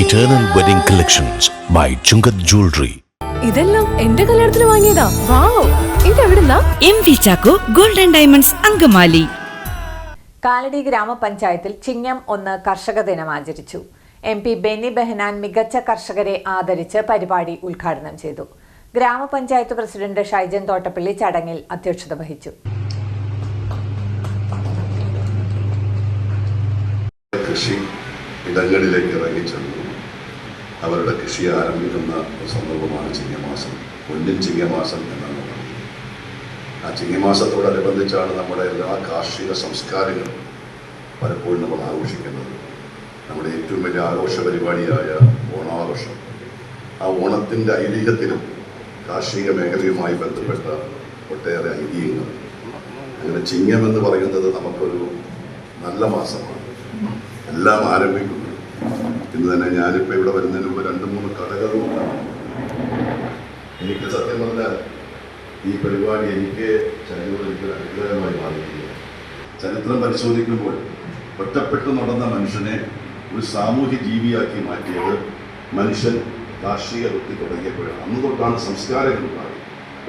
Eternal Wedding Collections by Chungat Jewelry. ഇതെല്ലാം എന്റെ കല്യാണത്തിന് വാങ്ങിയതാ. വാവ്, ഇതെവിടുന്നാ? MV Chacko golden diamonds Angamaly. Kalady ഗ്രാമപഞ്ചായത്തിൽ ചിങ്ങം 1 കർഷക ദിനം ആചരിച്ചു. MP ബെന്നി ബെഹനാൻ മികച്ച കർഷകരെ ആദരിച്ച് പരിപാടി ഉദ്ഘാടനം ചെയ്തു. ഗ്രാമപഞ്ചായത്ത് പ്രസിഡന്റ് ഷൈജൻ തോട്ടപ്പള്ളി ചടങ്ങിൽ അധ്യക്ഷത വഹിച്ചു. കൃഷി ഇടങ്ങളിലേക്ക് ഇറങ്ങിച്ചെന്നു അവരുടെ കൃഷി ആരംഭിക്കുന്ന സന്ദർഭമാണ് ചിങ്ങമാസം. പൊന്നിൻ ചിങ്ങമാസം എന്നാണ് പറയുന്നത്. ആ ചിങ്ങമാസത്തോടനുബന്ധിച്ചാണ് നമ്മുടെ എല്ലാ കാർഷിക സംസ്കാരങ്ങളും പലപ്പോഴും നമ്മൾ ആഘോഷിക്കുന്നത്. നമ്മുടെ ഏറ്റവും വലിയ ആഘോഷ പരിപാടിയായ ഓണാഘോഷം, ആ ഓണത്തിൻ്റെ ഐതിഹ്യത്തിലും കാർഷിക മേഖലയുമായി ബന്ധപ്പെട്ട ഒട്ടേറെ ഐതിഹ്യങ്ങൾ. അങ്ങനെ ചിങ്ങം എന്ന് പറയുന്നത് നമുക്കൊരു നല്ല മാസമാണ്. എല്ലാം ആരംഭിക്കുന്നു. ഇന്ന് തന്നെ ഞാനിപ്പോൾ ഇവിടെ വരുന്നതിന് മുമ്പ് 2-3 കടകളുണ്ട്. എനിക്ക് സത്യം പറഞ്ഞാൽ ഈ പരിപാടി എനിക്ക് എനിക്കൊരു അനുഗ്രഹമായി മാറിയിരിക്കുക. ചരിത്രം പരിശോധിക്കുമ്പോൾ ഒറ്റപ്പെട്ടു നടന്ന മനുഷ്യനെ ഒരു സാമൂഹ്യ ജീവിയാക്കി മാറ്റിയത് മനുഷ്യൻ കാർഷിക വൃത്തി തുടങ്ങിയപ്പോഴാണ്. അന്ന് തൊട്ടാണ് സംസ്കാരങ്ങൾ ഉണ്ടായത്.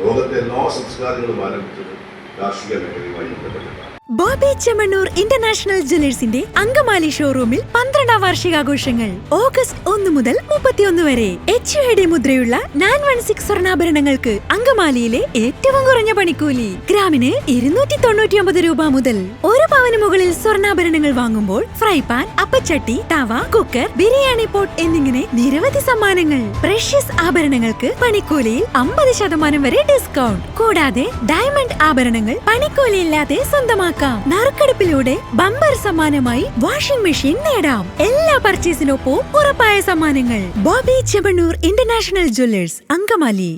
ലോകത്തെ എല്ലാ സംസ്കാരങ്ങളും ആരംഭിച്ചത് കാർഷിക മേഖലയുമായി ബന്ധപ്പെട്ടിട്ടാണ്. ബോബി ചെമ്മണ്ണൂർ ഇന്റർനാഷണൽ ജ്വല്ലേഴ്സിന്റെ അങ്കമാലി ഷോറൂമിൽ 12ാം വാർഷികാഘോഷങ്ങൾ ഓഗസ്റ്റ് 1 മുതൽ 31 വരെ. HUID മുദ്രയുള്ള 916 സ്വർണ്ണാഭരണങ്ങൾക്ക് അങ്കമാലിയിലെ ഏറ്റവും കുറഞ്ഞ പണിക്കൂലി. ഗ്രാമിന് 299 രൂപ മുതൽ. 1 പവന് മുകളിൽ സ്വർണ്ണാഭരണങ്ങൾ വാങ്ങുമ്പോൾ ഫ്രൈ പാൻ, അപ്പച്ചട്ടി, തവ, കുക്കർ, ബിരിയാണി പോട്ട് എന്നിങ്ങനെ നിരവധി സമ്മാനങ്ങൾ. പ്രഷ്യസ് ആഭരണങ്ങൾക്ക് പണിക്കൂലിയിൽ 50% വരെ ഡിസ്കൗണ്ട്. കൂടാതെ ഡയമണ്ട് ആഭരണങ്ങൾ പണിക്കൂലിയില്ലാതെ സ്വന്തമാക്കാം. നറുക്കെടുപ്പിലൂടെ ബമ്പർ സമ്മാനമായി വാഷിംഗ് മെഷീൻ നേടാം. എല്ലാ പർച്ചേസിനൊപ്പം ഉറപ്പായ സമ്മാനങ്ങൾ. Bobby Chemmanur international Jewellers, Angamaly.